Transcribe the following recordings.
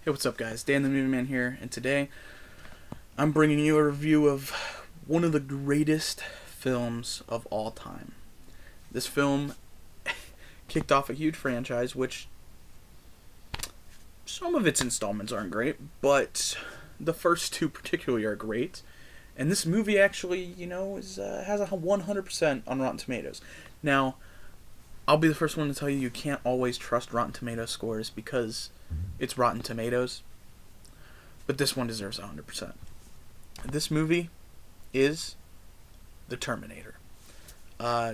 Hey, what's up, guys? Dan the Movie Man here, and today I'm bringing you a review of one of the greatest films of all time. This film kicked off a huge franchise, which some of its installments aren't great, but the first two particularly are great. And this movie actually, has a 100% on Rotten Tomatoes. Now, I'll be the first one to tell you you can't always trust Rotten Tomatoes scores because it's Rotten Tomatoes. But this one deserves 100%. This movie is The Terminator.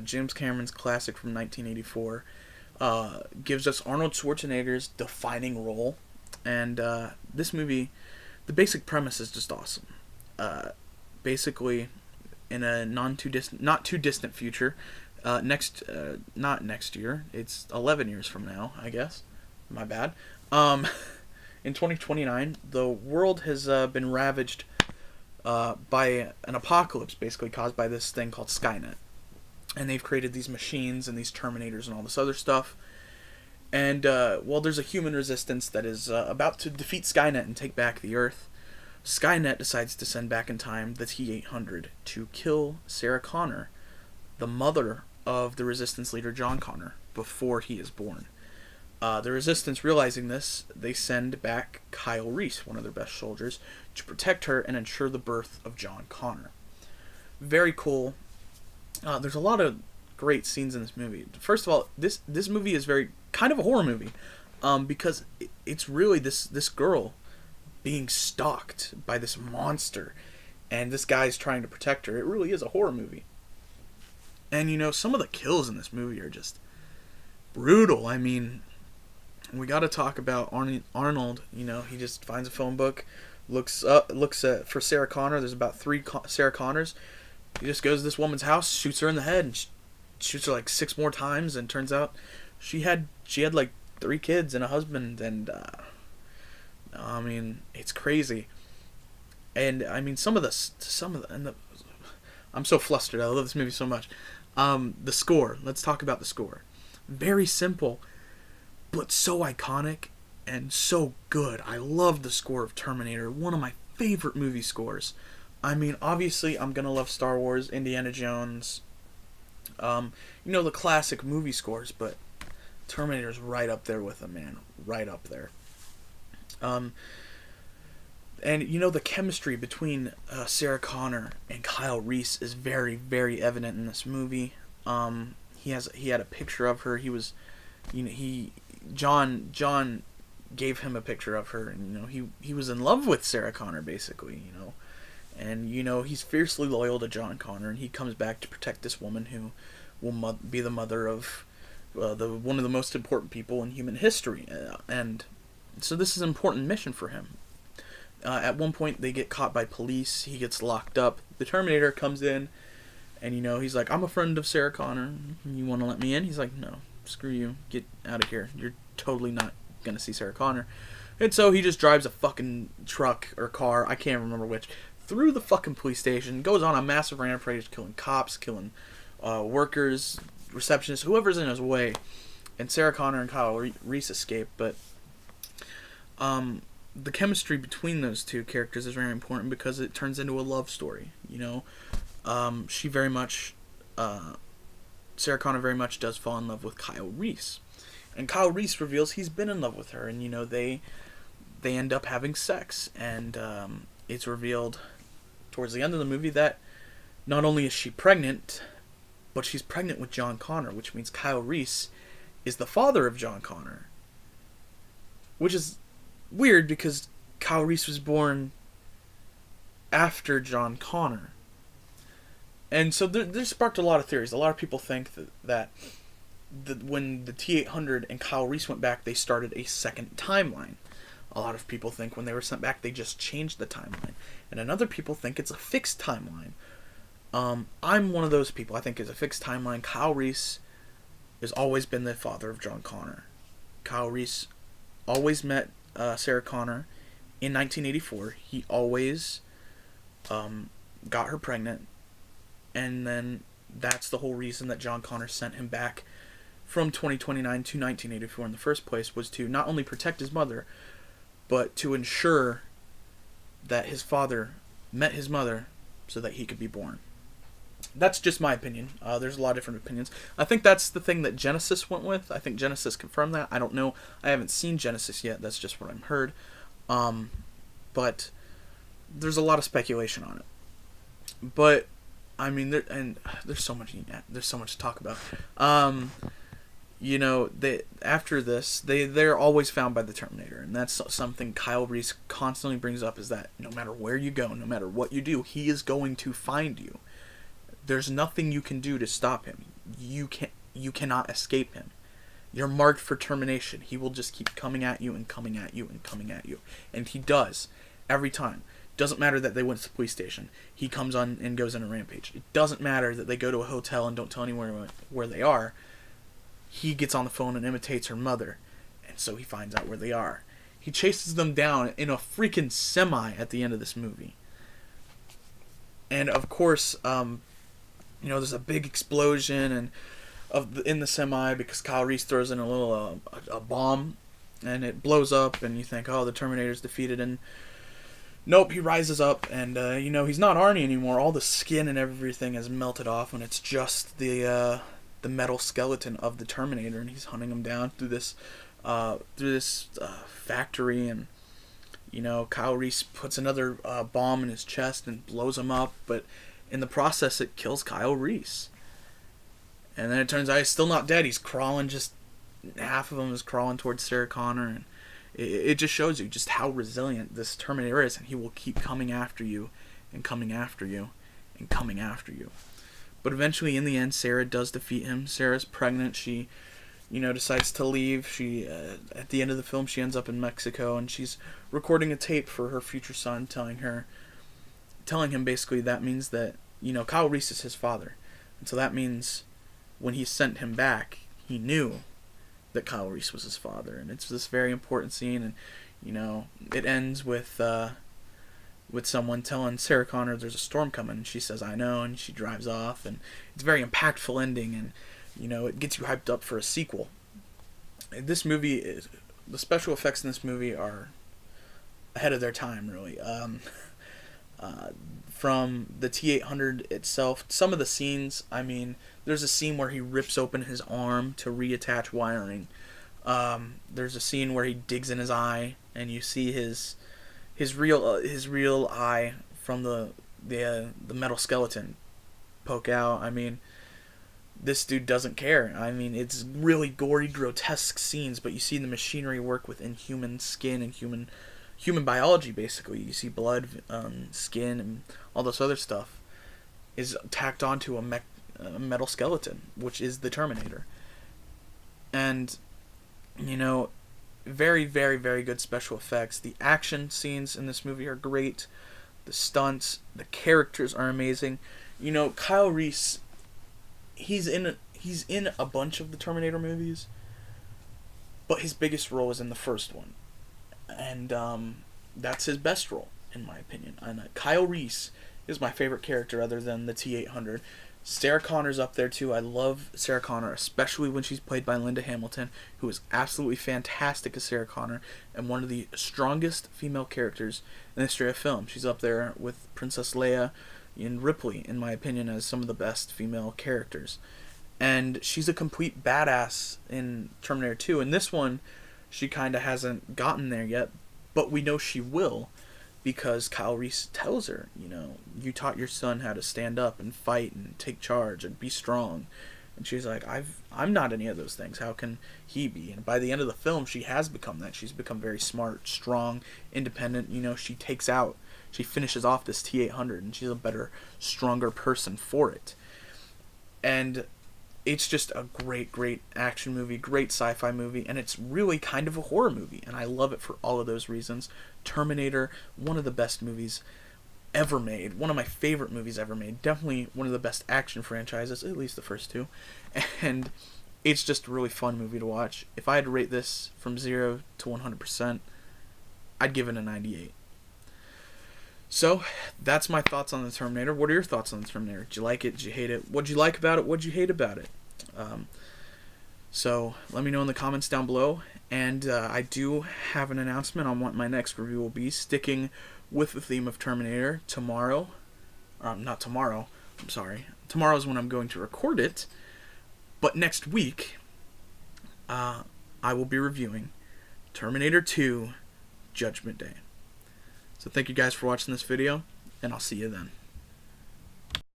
James Cameron's classic from 1984 gives us Arnold Schwarzenegger's defining role. And this movie, the basic premise is just awesome. Basically, in a not too distant future, not next year, it's 11 years from now, I guess. My bad. In 2029, the world has been ravaged by an apocalypse, basically caused by this thing called Skynet. And they've created these machines and these Terminators and all this other stuff. And, there's a human resistance that is about to defeat Skynet and take back the Earth. Skynet decides to send back in time the T-800 to kill Sarah Connor, the mother of the Resistance leader John Connor, before he is born. The Resistance, realizing this, they send back Kyle Reese, one of their best soldiers, to protect her and ensure the birth of John Connor. Very cool. There's a lot of great scenes in this movie. First of all, this movie is very kind of a horror movie, because it's really this girl being stalked by this monster, and this guy's trying to protect her. It really is a horror movie. And some of the kills in this movie are just brutal. I mean, we got to talk about Arnold. He just finds a phone book, looks for Sarah Connor. There's about 3 Sarah Connors. He just goes to this woman's house, shoots her in the head, and shoots her like 6 more times. And turns out she had like 3 kids and a husband. And it's crazy. And some of the I'm so flustered. I love this movie so much. The score. Let's talk about the score. Very simple, but so iconic and so good. I love the score of Terminator. One of my favorite movie scores. Obviously, I'm gonna love Star Wars, Indiana Jones, the classic movie scores, but Terminator's right up there with them, man. Right up there. And the chemistry between Sarah Connor and Kyle Reese is very, very evident in this movie. He had a picture of her. John gave him a picture of her, and he was in love with Sarah Connor, basically. And he's fiercely loyal to John Connor, and he comes back to protect this woman who will be the mother of one of the most important people in human history, and so this is an important mission for him. At one point, they get caught by police. He gets locked up. The Terminator comes in, and he's like, "I'm a friend of Sarah Connor. You want to let me in?" He's like, "No, screw you. Get out of here. You're totally not gonna see Sarah Connor." And so he just drives a fucking truck or car, I can't remember which, through the fucking police station, goes on a massive rampage, killing cops, killing workers, receptionists, whoever's in his way. And Sarah Connor and Kyle Reese escape, but the chemistry between those two characters is very important because it turns into a love story. She very much, Sarah Connor very much does fall in love with Kyle Reese, and Kyle Reese reveals he's been in love with her, and they end up having sex, and it's revealed towards the end of the movie that not only is she pregnant, but she's pregnant with John Connor, which means Kyle Reese is the father of John Connor, which is weird because Kyle Reese was born after John Connor. And so there sparked a lot of theories. A lot of people think that when the T-800 and Kyle Reese went back, they started a second timeline. A lot of people think when they were sent back, they just changed the timeline. And another people think it's a fixed timeline. I'm one of those people. I think it's a fixed timeline. Kyle Reese has always been the father of John Connor. Kyle Reese always met Sarah Connor in 1984. He always got her pregnant, and then that's the whole reason that John Connor sent him back from 2029 to 1984 in the first place, was to not only protect his mother, but to ensure that his father met his mother so that he could be born. That's just my opinion. There's a lot of different opinions. I think that's the thing that Genesis went with. I think Genesis confirmed that. I don't know. I haven't seen Genesis yet. That's just what I've heard. But there's a lot of speculation on it. But I mean, there's so much to talk about. After this, they're always found by the Terminator, and that's something Kyle Reese constantly brings up, is that no matter where you go, no matter what you do, he is going to find you. There's nothing you can do to stop him. You cannot escape him. You're marked for termination. He will just keep coming at you and coming at you and coming at you. And he does. Every time. Doesn't matter that they went to the police station. He comes on and goes on a rampage. It doesn't matter that they go to a hotel and don't tell anyone where they are. He gets on the phone and imitates her mother. And so he finds out where they are. He chases them down in a freaking semi at the end of this movie. And of course, there's a big explosion in the semi because Kyle Reese throws in a little a bomb, and it blows up, and you think, oh, the Terminator's defeated, and nope, he rises up, and he's not Arnie anymore. All the skin and everything has melted off, and it's just the metal skeleton of the Terminator, and he's hunting him down through this factory, and Kyle Reese puts another bomb in his chest and blows him up, but in the process, it kills Kyle Reese. And then it turns out he's still not dead. He's crawling, just half of him is crawling towards Sarah Connor. And it just shows you just how resilient this Terminator is. And he will keep coming after you and coming after you and coming after you. But eventually, in the end, Sarah does defeat him. Sarah's pregnant. She, decides to leave. She, at the end of the film, she ends up in Mexico. And she's recording a tape for her future son, telling him basically that means that, Kyle Reese is his father. And so that means when he sent him back, he knew that Kyle Reese was his father. And it's this very important scene. And, it ends with someone telling Sarah Connor there's a storm coming. And she says, I know. And she drives off. And it's a very impactful ending. And, it gets you hyped up for a sequel. This movie, the special effects in this movie are ahead of their time, really. From the T-800 itself, some of the scenes, there's a scene where he rips open his arm to reattach wiring. There's a scene where he digs in his eye, and you see his real eye from the metal skeleton poke out. This dude doesn't care. It's really gory, grotesque scenes, but you see the machinery work within human skin and human biology, basically. You see blood, skin, and all this other stuff is tacked onto a metal skeleton, which is the Terminator. And, very, very, very good special effects. The action scenes in this movie are great. The stunts, the characters are amazing. Kyle Reese, he's in a bunch of the Terminator movies, but his biggest role is in the first one. And that's his best role, in my opinion. And Kyle Reese is my favorite character other than the T-800. Sarah Connor's up there too. I love Sarah Connor, especially when she's played by Linda Hamilton, who is absolutely fantastic as Sarah Connor and one of the strongest female characters in the history of film. She's up there with Princess Leia and Ripley, in my opinion, as some of the best female characters. And she's a complete badass in Terminator 2. In this one, she kind of hasn't gotten there yet, but we know she will, because Kyle Reese tells her, you taught your son how to stand up and fight and take charge and be strong. And she's like, I'm not any of those things. How can he be? And by the end of the film, she has become that. She's become very smart, strong, independent. She finishes off this T-800, and she's a better, stronger person for it. And it's just a great, great action movie, great sci-fi movie, and it's really kind of a horror movie, and I love it for all of those reasons. Terminator, one of the best movies ever made, one of my favorite movies ever made, definitely one of the best action franchises, at least the first two, and it's just a really fun movie to watch. If I had to rate this from 0 to 100%, I'd give it a 98. So, that's my thoughts on the Terminator. What are your thoughts on the Terminator? Did you like it? Did you hate it? What did you like about it? What did you hate about it? So, let me know in the comments down below. And I do have an announcement on what my next review will be, sticking with the theme of Terminator. Tomorrow, not tomorrow, I'm sorry. Tomorrow is when I'm going to record it. But next week, I will be reviewing Terminator 2 Judgment Day. So thank you guys for watching this video, and I'll see you then.